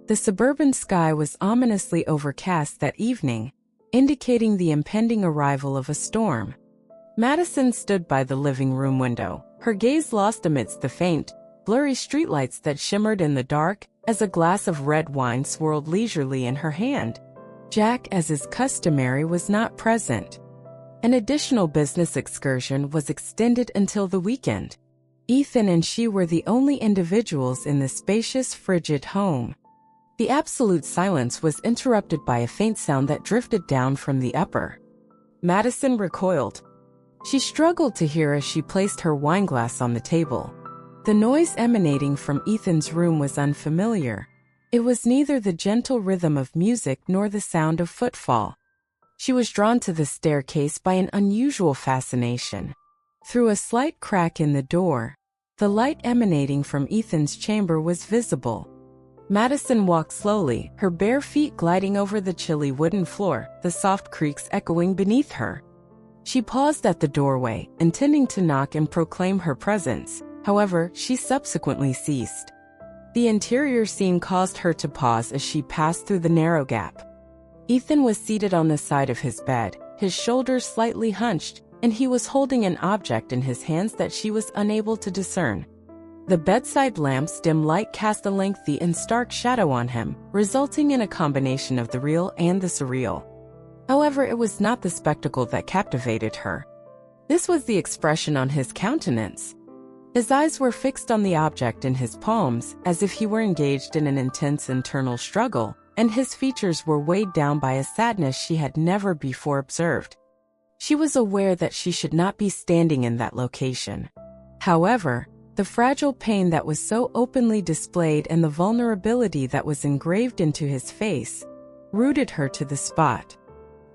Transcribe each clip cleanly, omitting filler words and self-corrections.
The suburban sky was ominously overcast that evening, indicating the impending arrival of a storm. Madison stood by the living room window, her gaze lost amidst the faint, blurry streetlights that shimmered in the dark as a glass of red wine swirled leisurely in her hand. Jack, as is customary, was not present. An additional business excursion was extended until the weekend. Ethan and she were the only individuals in the spacious, frigid home. The absolute silence was interrupted by a faint sound that drifted down from the upper. Madison recoiled. She struggled to hear as she placed her wineglass on the table. The noise emanating from Ethan's room was unfamiliar. It was neither the gentle rhythm of music nor the sound of footfall. She was drawn to the staircase by an unusual fascination. Through a slight crack in the door, the light emanating from Ethan's chamber was visible. Madison walked slowly, her bare feet gliding over the chilly wooden floor, the soft creaks echoing beneath her. She paused at the doorway, intending to knock and proclaim her presence. However, she subsequently ceased. The interior scene caused her to pause as she passed through the narrow gap. Ethan was seated on the side of his bed, his shoulders slightly hunched, and he was holding an object in his hands that she was unable to discern. The bedside lamp's dim light cast a lengthy and stark shadow on him, resulting in a combination of the real and the surreal. However, it was not the spectacle that captivated her. This was the expression on his countenance. His eyes were fixed on the object in his palms, as if he were engaged in an intense internal struggle, and his features were weighed down by a sadness she had never before observed. She was aware that she should not be standing in that location. However, the fragile pain that was so openly displayed and the vulnerability that was engraved into his face rooted her to the spot.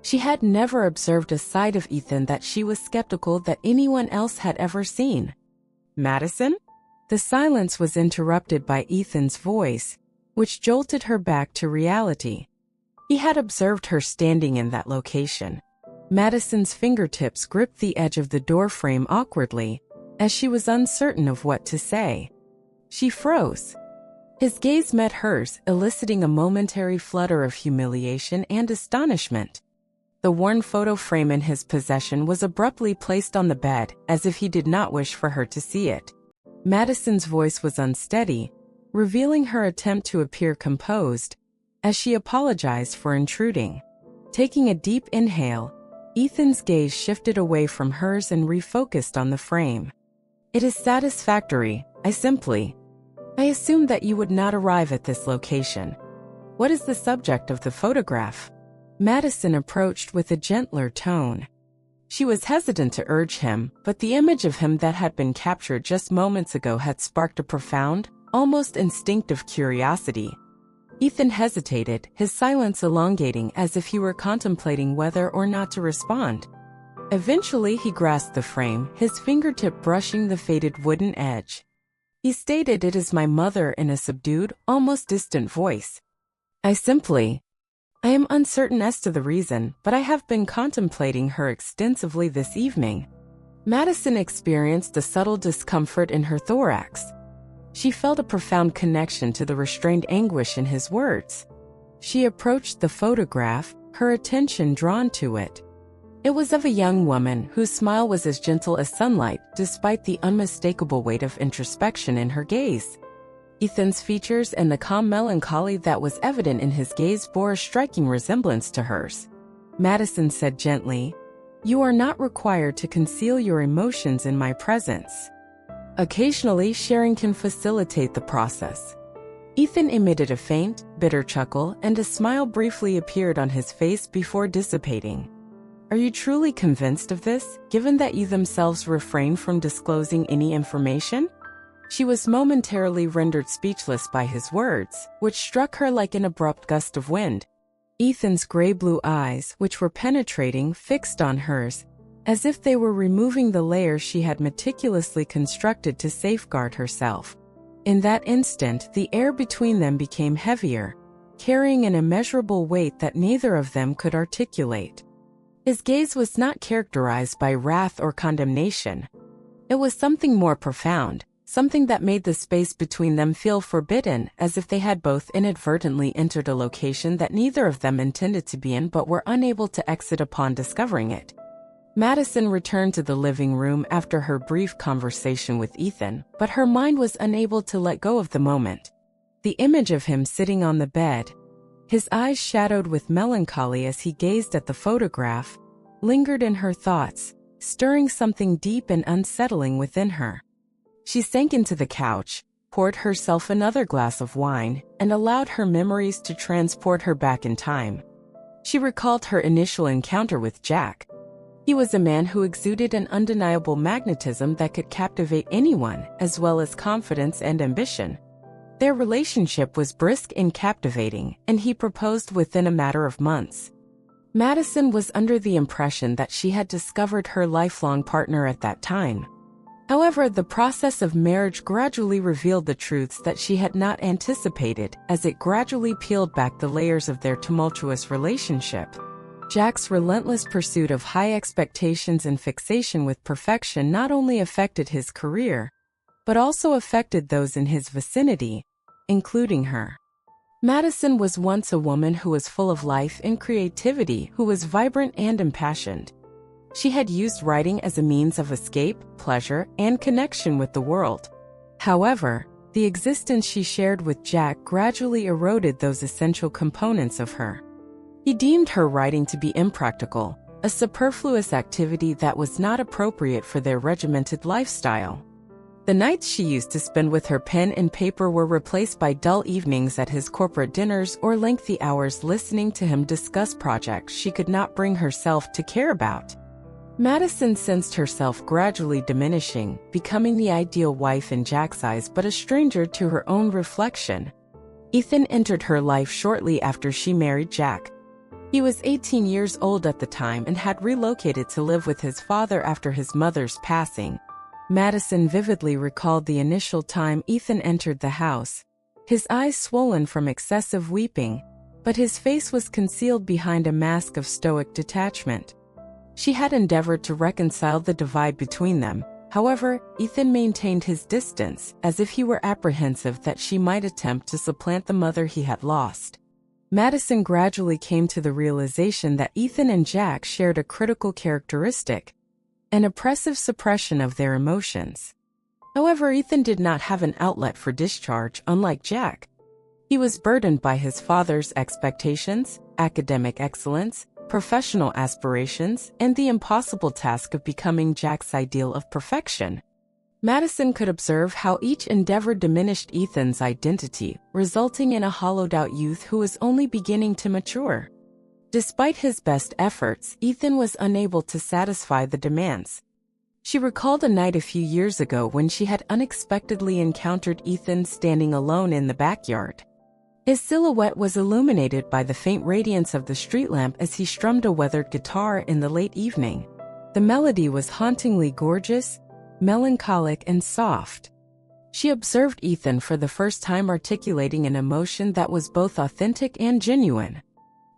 She had never observed a side of Ethan that she was skeptical that anyone else had ever seen. "Madison?" The silence was interrupted by Ethan's voice, which jolted her back to reality. He had observed her standing in that location. Madison's fingertips gripped the edge of the doorframe awkwardly, as she was uncertain of what to say. She froze. His gaze met hers, eliciting a momentary flutter of humiliation and astonishment. The worn photo frame in his possession was abruptly placed on the bed, as if he did not wish for her to see it. Madison's voice was unsteady, revealing her attempt to appear composed, as she apologized for intruding. Taking a deep inhale, Ethan's gaze shifted away from hers and refocused on the frame. "It is satisfactory. I assumed that you would not arrive at this location. What is the subject of the photograph?" Madison approached with a gentler tone. She was hesitant to urge him, but the image of him that had been captured just moments ago had sparked a profound, almost instinctive curiosity. Ethan hesitated, his silence elongating as if he were contemplating whether or not to respond. Eventually he grasped the frame, his fingertip brushing the faded wooden edge. He stated, "It is my mother," in a subdued, almost distant voice. I am uncertain as to the reason, but I have been contemplating her extensively this evening." Madison experienced a subtle discomfort in her thorax. She felt a profound connection to the restrained anguish in his words. She approached the photograph, her attention drawn to it. It was of a young woman whose smile was as gentle as sunlight, despite the unmistakable weight of introspection in her gaze. Ethan's features and the calm melancholy that was evident in his gaze bore a striking resemblance to hers. Madison said gently, "You are not required to conceal your emotions in my presence. Occasionally, sharing can facilitate the process." Ethan emitted a faint, bitter chuckle, and a smile briefly appeared on his face before dissipating. "Are you truly convinced of this, given that you themselves refrain from disclosing any information?" She was momentarily rendered speechless by his words, which struck her like an abrupt gust of wind. Ethan's gray-blue eyes, which were penetrating, fixed on hers, as if they were removing the layers she had meticulously constructed to safeguard herself. In that instant, the air between them became heavier, carrying an immeasurable weight that neither of them could articulate. His gaze was not characterized by wrath or condemnation. It was something more profound, something that made the space between them feel forbidden, as if they had both inadvertently entered a location that neither of them intended to be in but were unable to exit upon discovering it. Madison returned to the living room after her brief conversation with Ethan, but her mind was unable to let go of the moment. The image of him sitting on the bed, his eyes shadowed with melancholy as he gazed at the photograph, lingered in her thoughts, stirring something deep and unsettling within her. She sank into the couch, poured herself another glass of wine, and allowed her memories to transport her back in time. She recalled her initial encounter with Jack. He was a man who exuded an undeniable magnetism that could captivate anyone, as well as confidence and ambition. Their relationship was brisk and captivating, and he proposed within a matter of months. Madison was under the impression that she had discovered her lifelong partner at that time. However, the process of marriage gradually revealed the truths that she had not anticipated, as it gradually peeled back the layers of their tumultuous relationship. Jack's relentless pursuit of high expectations and fixation with perfection not only affected his career, but also affected those in his vicinity, including her. Madison was once a woman who was full of life and creativity, who was vibrant and impassioned. She had used writing as a means of escape, pleasure, and connection with the world. However, the existence she shared with Jack gradually eroded those essential components of her. He deemed her writing to be impractical, a superfluous activity that was not appropriate for their regimented lifestyle. The nights she used to spend with her pen and paper were replaced by dull evenings at his corporate dinners or lengthy hours listening to him discuss projects she could not bring herself to care about. Madison sensed herself gradually diminishing, becoming the ideal wife in Jack's eyes but a stranger to her own reflection. Ethan entered her life shortly after she married Jack. He was 18 years old at the time and had relocated to live with his father after his mother's passing. Madison vividly recalled the initial time Ethan entered the house, his eyes swollen from excessive weeping, but his face was concealed behind a mask of stoic detachment. She had endeavored to reconcile the divide between them. However, Ethan maintained his distance, as if he were apprehensive that she might attempt to supplant the mother he had lost. Madison gradually came to the realization that Ethan and Jack shared a critical characteristic: an oppressive suppression of their emotions. However, Ethan did not have an outlet for discharge, unlike Jack. He was burdened by his father's expectations, academic excellence, professional aspirations, and the impossible task of becoming Jack's ideal of perfection. Madison could observe how each endeavor diminished Ethan's identity, resulting in a hollowed-out youth who was only beginning to mature. Despite his best efforts, Ethan was unable to satisfy the demands. She recalled a night a few years ago when she had unexpectedly encountered Ethan standing alone in the backyard. His silhouette was illuminated by the faint radiance of the street lamp as he strummed a weathered guitar in the late evening. The melody was hauntingly gorgeous, melancholic, and soft. She observed Ethan for the first time articulating an emotion that was both authentic and genuine.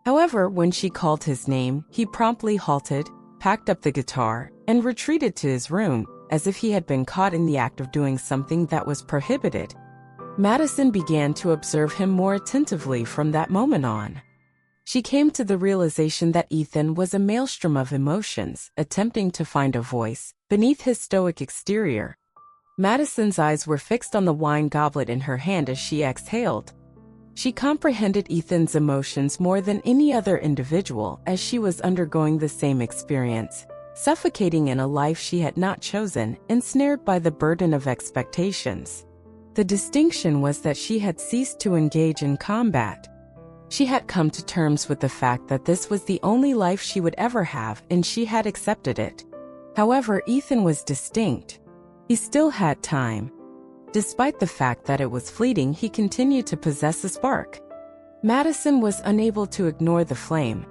However, when she called his name, he promptly halted, packed up the guitar, and retreated to his room, as if he had been caught in the act of doing something that was prohibited. Madison began to observe him more attentively from that moment on. She came to the realization that Ethan was a maelstrom of emotions, attempting to find a voice beneath his stoic exterior. Madison's eyes were fixed on the wine goblet in her hand as she exhaled. She comprehended Ethan's emotions more than any other individual, as she was undergoing the same experience, suffocating in a life she had not chosen, ensnared by the burden of expectations. The distinction was that she had ceased to engage in combat. She had come to terms with the fact that this was the only life she would ever have, and she had accepted it. However, Ethan was distinct. He still had time. Despite the fact that it was fleeting, he continued to possess a spark. Madison was unable to ignore the flame.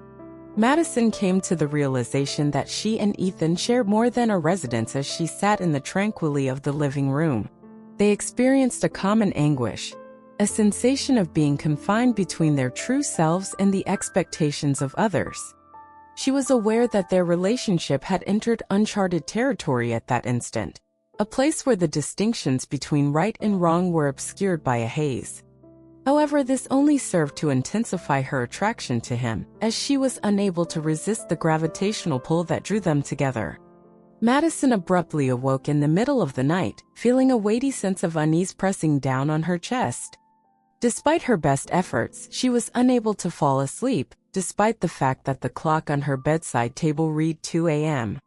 Madison came to the realization that she and Ethan shared more than a residence as she sat in the tranquility of the living room. They experienced a common anguish, a sensation of being confined between their true selves and the expectations of others. She was aware that their relationship had entered uncharted territory at that instant, a place where the distinctions between right and wrong were obscured by a haze. However, this only served to intensify her attraction to him, as she was unable to resist the gravitational pull that drew them together. Madison abruptly awoke in the middle of the night, feeling a weighty sense of unease pressing down on her chest. Despite her best efforts, she was unable to fall asleep, despite the fact that the clock on her bedside table read 2 a.m.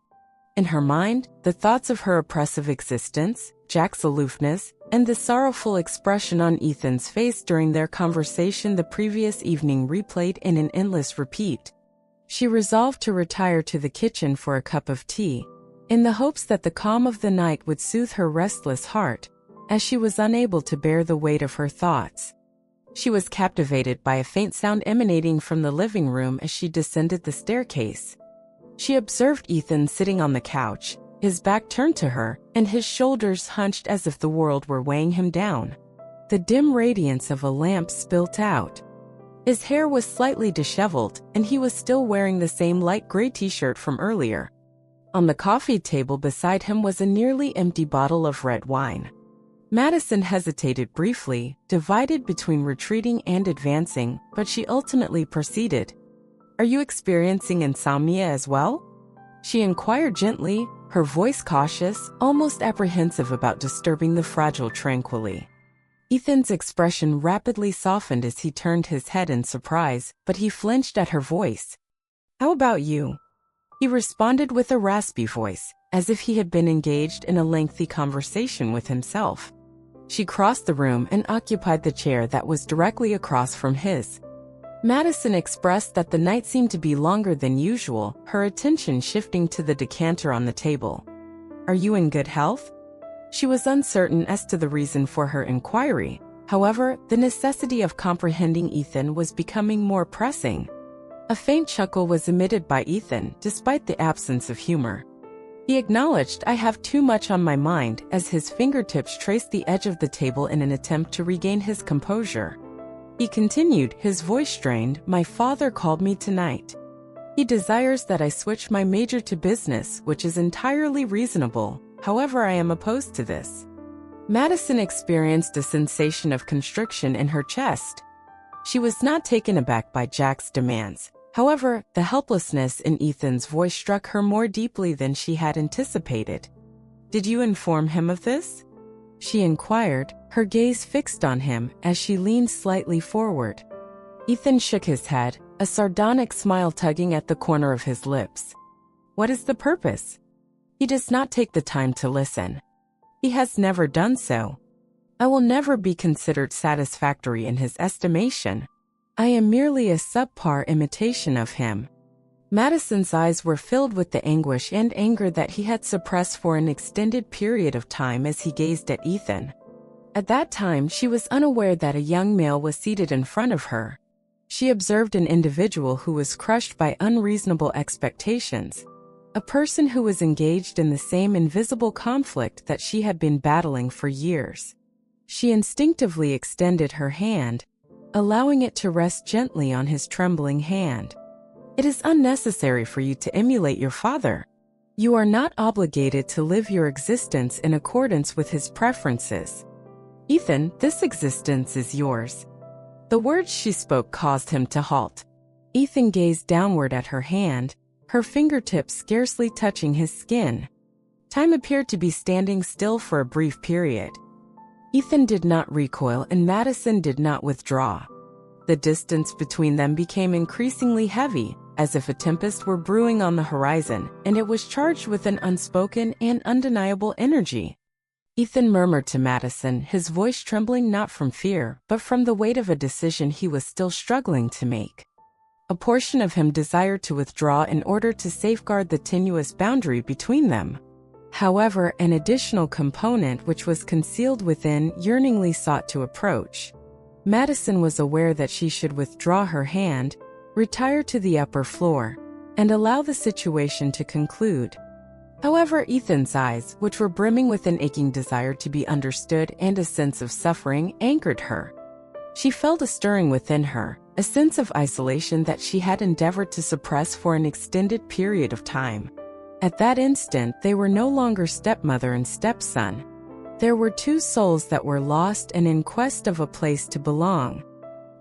In her mind, the thoughts of her oppressive existence, Jack's aloofness, and the sorrowful expression on Ethan's face during their conversation the previous evening replayed in an endless repeat. She resolved to retire to the kitchen for a cup of tea, in the hopes that the calm of the night would soothe her restless heart, as she was unable to bear the weight of her thoughts. She was captivated by a faint sound emanating from the living room as she descended the staircase. She observed Ethan sitting on the couch, his back turned to her, and his shoulders hunched as if the world were weighing him down. The dim radiance of a lamp spilt out. His hair was slightly disheveled, and he was still wearing the same light gray t-shirt from earlier. On the coffee table beside him was a nearly empty bottle of red wine. Madison hesitated briefly, divided between retreating and advancing, but she ultimately proceeded. "Are you experiencing insomnia as well?" she inquired gently, her voice cautious, almost apprehensive about disturbing the fragile tranquility. Ethan's expression rapidly softened as he turned his head in surprise, but he flinched at her voice. "How about you?" he responded with a raspy voice, as if he had been engaged in a lengthy conversation with himself. She crossed the room and occupied the chair that was directly across from his. Madison expressed that the night seemed to be longer than usual, her attention shifting to the decanter on the table. "Are you in good health?" She was uncertain as to the reason for her inquiry. However, the necessity of comprehending Ethan was becoming more pressing. A faint chuckle was emitted by Ethan, despite the absence of humor. He acknowledged, "I have too much on my mind," as his fingertips traced the edge of the table in an attempt to regain his composure. He continued, his voice strained, "My father called me tonight. He desires that I switch my major to business, which is entirely reasonable. However, I am opposed to this." Madison experienced a sensation of constriction in her chest. She was not taken aback by Jack's demands. However, the helplessness in Ethan's voice struck her more deeply than she had anticipated. "Did you inform him of this?" she inquired, her gaze fixed on him as she leaned slightly forward. Ethan shook his head, a sardonic smile tugging at the corner of his lips. "What is the purpose?" "He does not take the time to listen. He has never done so. I will never be considered satisfactory in his estimation. I am merely a subpar imitation of him." Madison's eyes were filled with the anguish and anger that he had suppressed for an extended period of time as he gazed at Ethan. At that time, she was unaware that a young male was seated in front of her. She observed an individual who was crushed by unreasonable expectations, a person who was engaged in the same invisible conflict that she had been battling for years. She instinctively extended her hand, allowing it to rest gently on his trembling hand. "It is unnecessary for you to emulate your father. You are not obligated to live your existence in accordance with his preferences. Ethan, this existence is yours." The words she spoke caused him to halt. Ethan gazed downward at her hand, her fingertips scarcely touching his skin. Time appeared to be standing still for a brief period. Ethan did not recoil and Madison did not withdraw. The distance between them became increasingly heavy, as if a tempest were brewing on the horizon, and it was charged with an unspoken and undeniable energy. Ethan murmured to Madison, his voice trembling not from fear, but from the weight of a decision he was still struggling to make. A portion of him desired to withdraw in order to safeguard the tenuous boundary between them. However, an additional component which was concealed within yearningly sought to approach. Madison was aware that she should withdraw her hand, retire to the upper floor, and allow the situation to conclude. However, Ethan's eyes, which were brimming with an aching desire to be understood and a sense of suffering, anchored her. She felt a stirring within her, a sense of isolation that she had endeavored to suppress for an extended period of time. At that instant, they were no longer stepmother and stepson. There were two souls that were lost and in quest of a place to belong.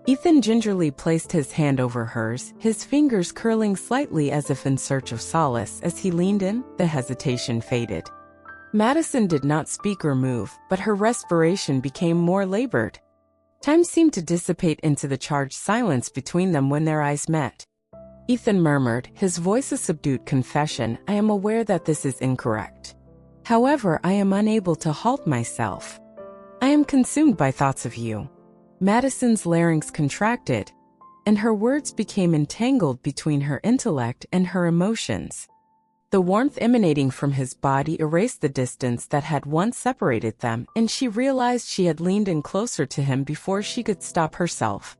Ethan gingerly placed his hand over hers, his fingers curling slightly as if in search of solace. As he leaned in, the hesitation faded. Madison did not speak or move, but her respiration became more labored. Time seemed to dissipate into the charged silence between them when their eyes met. Ethan murmured, his voice a subdued confession, "I am aware that this is incorrect. However, I am unable to halt myself. I am consumed by thoughts of you." Madison's larynx contracted, and her words became entangled between her intellect and her emotions. The warmth emanating from his body erased the distance that had once separated them, and she realized she had leaned in closer to him before she could stop herself.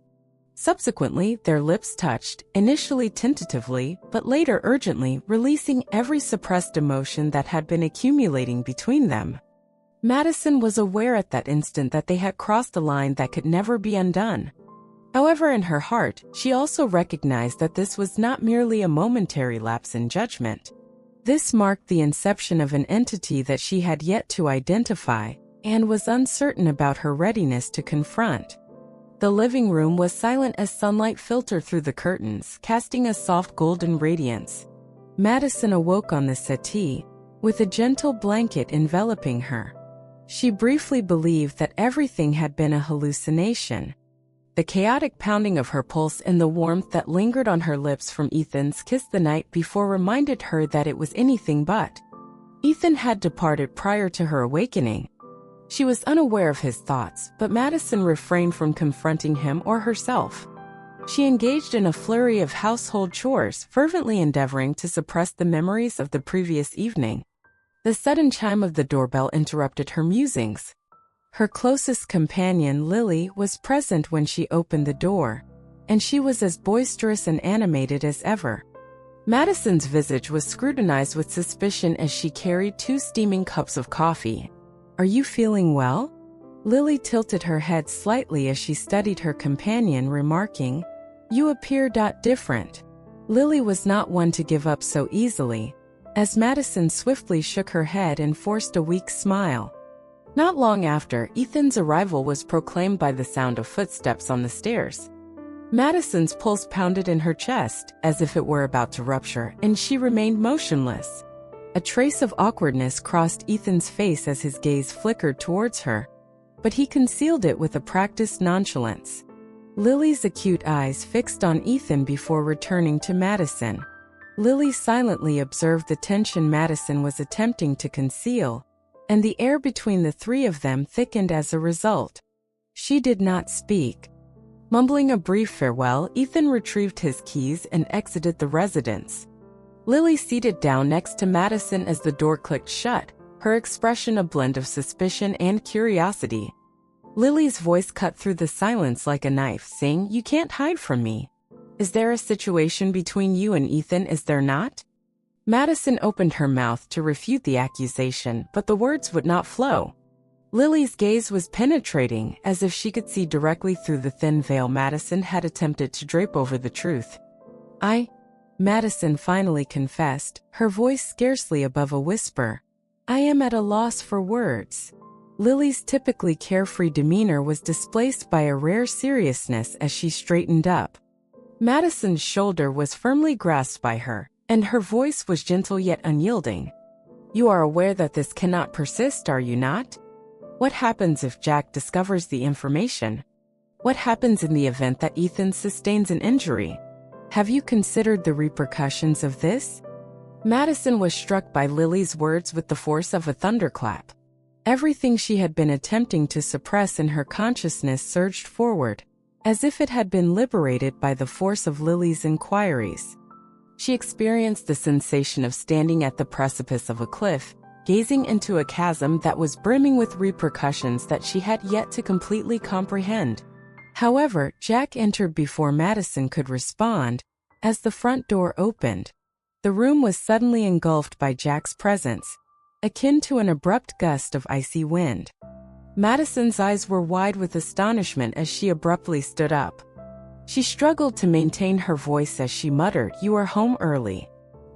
Subsequently, their lips touched, initially tentatively, but later urgently, releasing every suppressed emotion that had been accumulating between them. Madison was aware at that instant that they had crossed a line that could never be undone. However, in her heart, she also recognized that this was not merely a momentary lapse in judgment. This marked the inception of an entity that she had yet to identify, and was uncertain about her readiness to confront. The living room was silent as sunlight filtered through the curtains, casting a soft golden radiance. Madison awoke on the settee, with a gentle blanket enveloping her. She briefly believed that everything had been a hallucination. The chaotic pounding of her pulse and the warmth that lingered on her lips from Ethan's kiss the night before reminded her that it was anything but. Ethan had departed prior to her awakening. She was unaware of his thoughts, but Madison refrained from confronting him or herself. She engaged in a flurry of household chores, fervently endeavoring to suppress the memories of the previous evening. The sudden chime of the doorbell interrupted her musings. Her closest companion, Lily, was present when she opened the door, and she was as boisterous and animated as ever. Madison's visage was scrutinized with suspicion as she carried 2 steaming cups of coffee. "Are you feeling well?" Lily tilted her head slightly as she studied her companion, remarking, "You appear different." Lily was not one to give up so easily, as Madison swiftly shook her head and forced a weak smile. Not long after, Ethan's arrival was proclaimed by the sound of footsteps on the stairs. Madison's pulse pounded in her chest, as if it were about to rupture, and she remained motionless. A trace of awkwardness crossed Ethan's face as his gaze flickered towards her, but he concealed it with a practiced nonchalance. Lily's acute eyes fixed on Ethan before returning to Madison. Lily silently observed the tension Madison was attempting to conceal, and the air between the three of them thickened as a result. She did not speak. Mumbling a brief farewell, Ethan retrieved his keys and exited the residence. Lily seated down next to Madison as the door clicked shut, her expression a blend of suspicion and curiosity. Lily's voice cut through the silence like a knife, saying, "You can't hide from me. Is there a situation between you and Ethan, is there not?" Madison opened her mouth to refute the accusation, but the words would not flow. Lily's gaze was penetrating, as if she could see directly through the thin veil Madison had attempted to drape over the truth. Madison finally confessed, her voice scarcely above a whisper. "I am at a loss for words." Lily's typically carefree demeanor was displaced by a rare seriousness as she straightened up. Madison's shoulder was firmly grasped by her, and her voice was gentle yet unyielding. "You are aware that this cannot persist, are you not? What happens if Jack discovers the information? What happens in the event that Ethan sustains an injury? Have you considered the repercussions of this?" Madison was struck by Lily's words with the force of a thunderclap. Everything she had been attempting to suppress in her consciousness surged forward, as if it had been liberated by the force of Lily's inquiries. She experienced the sensation of standing at the precipice of a cliff, gazing into a chasm that was brimming with repercussions that she had yet to completely comprehend. However, Jack entered before Madison could respond. As the front door opened, the room was suddenly engulfed by Jack's presence, akin to an abrupt gust of icy wind. Madison's eyes were wide with astonishment as she abruptly stood up. She struggled to maintain her voice as she muttered, "You are home early."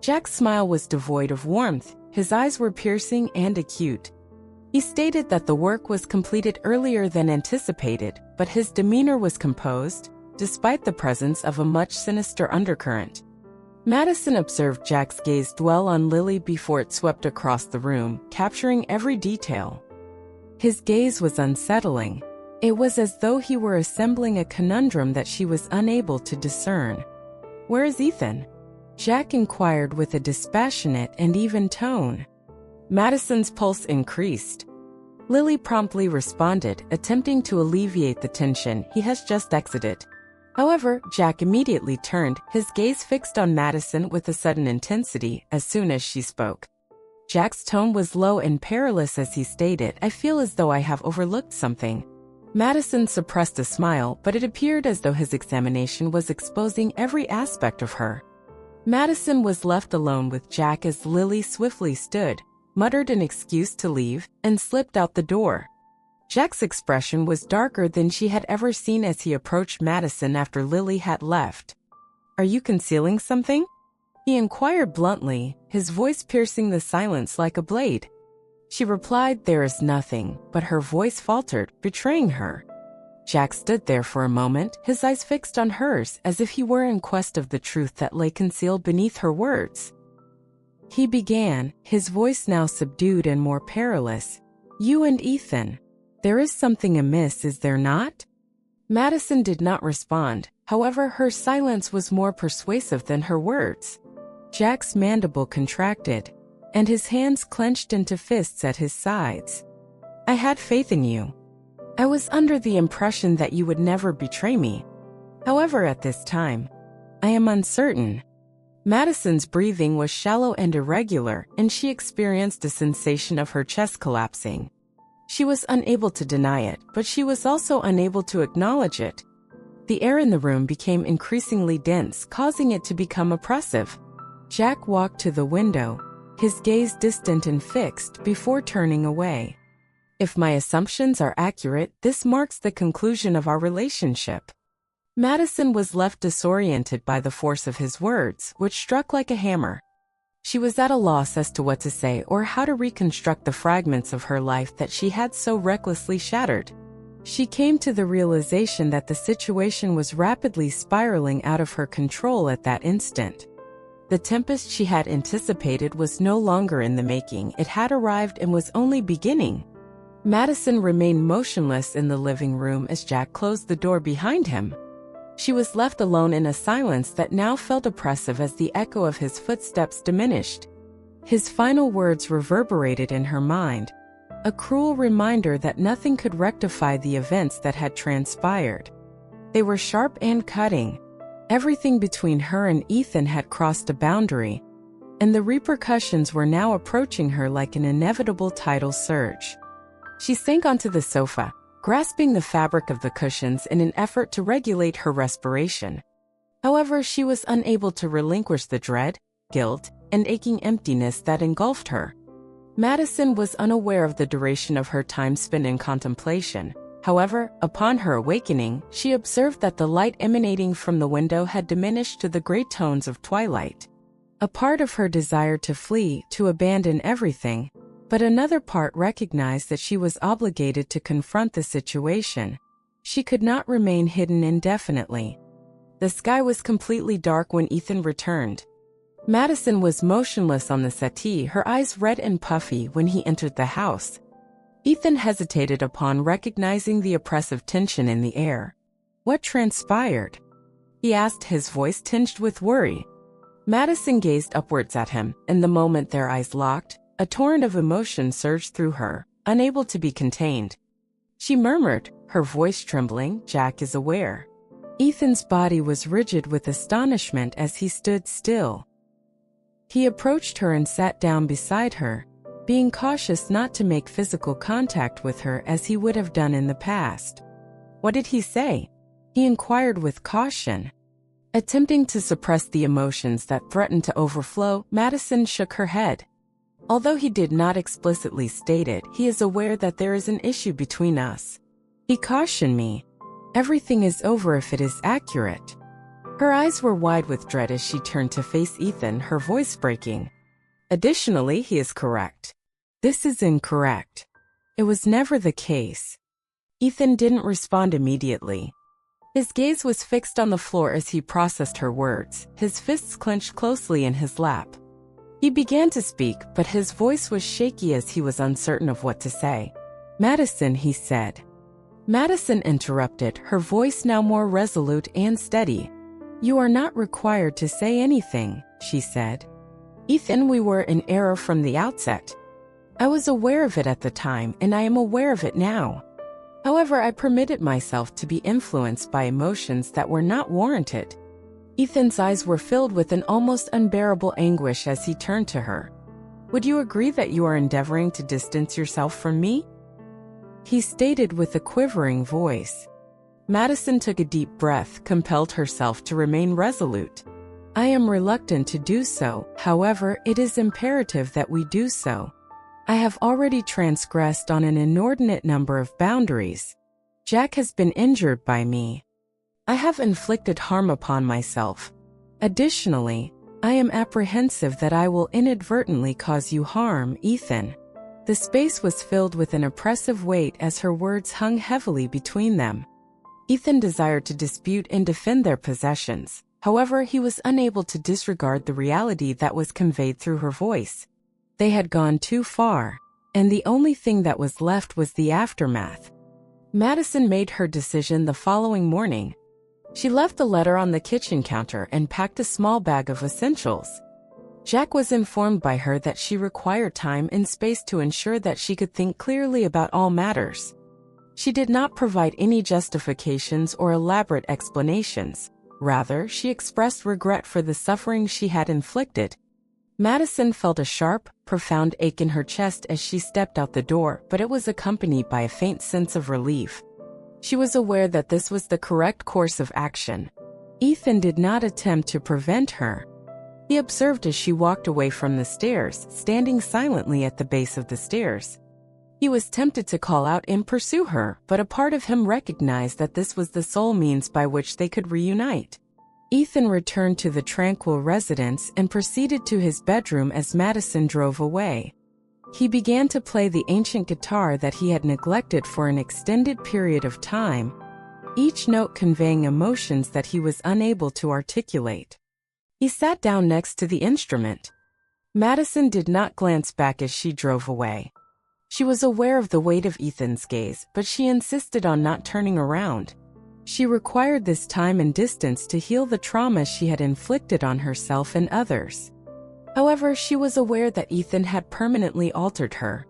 Jack's smile was devoid of warmth, his eyes were piercing and acute. He stated that the work was completed earlier than anticipated, but his demeanor was composed, despite the presence of a much sinister undercurrent. Madison observed Jack's gaze dwell on Lily before it swept across the room, capturing every detail. His gaze was unsettling. It was as though he were assembling a conundrum that she was unable to discern. "Where is Ethan?" Jack inquired with a dispassionate and even tone. Madison's pulse increased. Lily promptly responded, attempting to alleviate the tension. "He has just exited." However, Jack immediately turned, his gaze fixed on Madison with a sudden intensity as soon as she spoke. Jack's tone was low and perilous as he stated, "I feel as though I have overlooked something." Madison suppressed a smile, but it appeared as though his examination was exposing every aspect of her. Madison was left alone with Jack as Lily swiftly stood, muttered an excuse to leave, and slipped out the door. Jack's expression was darker than she had ever seen as he approached Madison after Lily had left. "Are you concealing something?" he inquired bluntly, his voice piercing the silence like a blade. She replied, "There is nothing," but her voice faltered, betraying her. Jack stood there for a moment, his eyes fixed on hers as if he were in quest of the truth that lay concealed beneath her words. He began, his voice now subdued and more perilous. "You and Ethan. There is something amiss, is there not?" Madison did not respond, however her silence was more persuasive than her words. Jack's mandible contracted, and his hands clenched into fists at his sides. "I had faith in you. I was under the impression that you would never betray me. However, at this time, I am uncertain." Madison's breathing was shallow and irregular, and she experienced a sensation of her chest collapsing. She was unable to deny it, but she was also unable to acknowledge it. The air in the room became increasingly dense, causing it to become oppressive. Jack walked to the window, his gaze distant and fixed, before turning away. "If my assumptions are accurate, this marks the conclusion of our relationship." Madison was left disoriented by the force of his words, which struck like a hammer. She was at a loss as to what to say or how to reconstruct the fragments of her life that she had so recklessly shattered. She came to the realization that the situation was rapidly spiraling out of her control at that instant. The tempest she had anticipated was no longer in the making, it had arrived and was only beginning. Madison remained motionless in the living room as Jack closed the door behind him. She was left alone in a silence that now felt oppressive as the echo of his footsteps diminished. His final words reverberated in her mind, a cruel reminder that nothing could rectify the events that had transpired. They were sharp and cutting. Everything between her and Ethan had crossed a boundary, and the repercussions were now approaching her like an inevitable tidal surge. She sank onto the sofa, grasping the fabric of the cushions in an effort to regulate her respiration. However, she was unable to relinquish the dread, guilt, and aching emptiness that engulfed her. Madison was unaware of the duration of her time spent in contemplation. However, upon her awakening, she observed that the light emanating from the window had diminished to the gray tones of twilight. A part of her desired to flee, to abandon everything, but another part recognized that she was obligated to confront the situation. She could not remain hidden indefinitely. The sky was completely dark when Ethan returned. Madison was motionless on the settee, her eyes red and puffy when he entered the house. Ethan hesitated upon recognizing the oppressive tension in the air. "What transpired?" he asked, his voice tinged with worry. Madison gazed upwards at him, and the moment their eyes locked, a torrent of emotion surged through her, unable to be contained. She murmured, her voice trembling, "Jack is aware." Ethan's body was rigid with astonishment as he stood still. He approached her and sat down beside her, being cautious not to make physical contact with her as he would have done in the past. "What did he say?" he inquired with caution. Attempting to suppress the emotions that threatened to overflow, Madison shook her head. "Although he did not explicitly state it, he is aware that there is an issue between us. He cautioned me. Everything is over if it is accurate." Her eyes were wide with dread as she turned to face Ethan, her voice breaking. Additionally, he is correct. This is incorrect. It was never the case. Ethan didn't respond immediately. His gaze was fixed on the floor as he processed her words, his fists clenched closely in his lap. He began to speak, but his voice was shaky as he was uncertain of what to say. "Madison," he said. Madison interrupted, her voice now more resolute and steady. "You are not required to say anything," she said. "Ethan, we were in error from the outset. I was aware of it at the time, and I am aware of it now. However, I permitted myself to be influenced by emotions that were not warranted." Ethan's eyes were filled with an almost unbearable anguish as he turned to her. "Would you agree that you are endeavoring to distance yourself from me?" he stated with a quivering voice. Madison took a deep breath, compelled herself to remain resolute. "I am reluctant to do so, however, it is imperative that we do so. I have already transgressed on an inordinate number of boundaries. Jack has been injured by me. I have inflicted harm upon myself. Additionally, I am apprehensive that I will inadvertently cause you harm, Ethan." The space was filled with an oppressive weight as her words hung heavily between them. Ethan desired to dispute and defend their possessions. However, he was unable to disregard the reality that was conveyed through her voice. They had gone too far, and the only thing that was left was the aftermath. Madison made her decision the following morning. She left the letter on the kitchen counter and packed a small bag of essentials. Jack was informed by her that she required time and space to ensure that she could think clearly about all matters. She did not provide any justifications or elaborate explanations. Rather, she expressed regret for the suffering she had inflicted. Madison felt a sharp, profound ache in her chest as she stepped out the door, but it was accompanied by a faint sense of relief. She was aware that this was the correct course of action. Ethan did not attempt to prevent her. He observed as she walked away from the stairs, standing silently at the base of the stairs. He was tempted to call out and pursue her, but a part of him recognized that this was the sole means by which they could reunite. Ethan returned to the tranquil residence and proceeded to his bedroom as Madison drove away. He began to play the ancient guitar that he had neglected for an extended period of time, each note conveying emotions that he was unable to articulate. He sat down next to the instrument. Madison did not glance back as she drove away. She was aware of the weight of Ethan's gaze, but she insisted on not turning around. She required this time and distance to heal the trauma she had inflicted on herself and others. However, she was aware that Ethan had permanently altered her.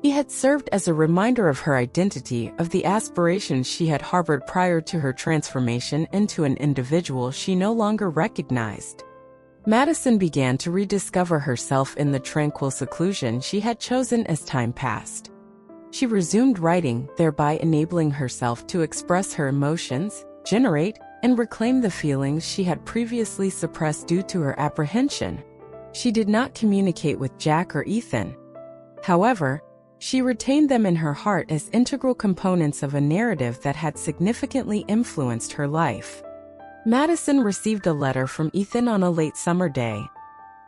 He had served as a reminder of her identity, of the aspirations she had harbored prior to her transformation into an individual she no longer recognized. Madison began to rediscover herself in the tranquil seclusion she had chosen as time passed. She resumed writing, thereby enabling herself to express her emotions, generate, and reclaim the feelings she had previously suppressed due to her apprehension. She did not communicate with Jack or Ethan. However, she retained them in her heart as integral components of a narrative that had significantly influenced her life. Madison received a letter from Ethan on a late summer day.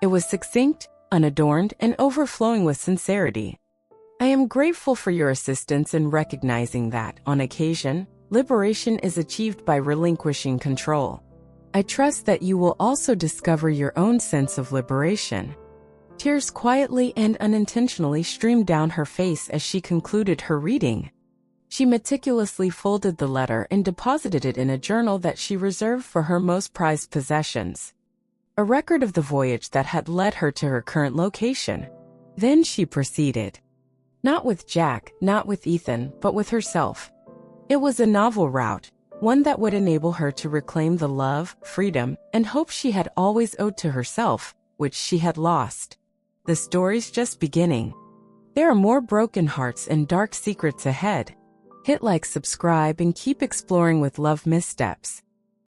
It was succinct, unadorned, and overflowing with sincerity. "I am grateful for your assistance in recognizing that, on occasion, liberation is achieved by relinquishing control. I trust that you will also discover your own sense of liberation." Tears quietly and unintentionally streamed down her face as she concluded her reading. She meticulously folded the letter and deposited it in a journal that she reserved for her most prized possessions, a record of the voyage that had led her to her current location. Then she proceeded. Not with Jack, not with Ethan, but with herself. It was a novel route, one that would enable her to reclaim the love, freedom, and hope she had always owed to herself, which she had lost. The story's just beginning. There are more broken hearts and dark secrets ahead. Hit like, subscribe, and keep exploring with Love Missteps.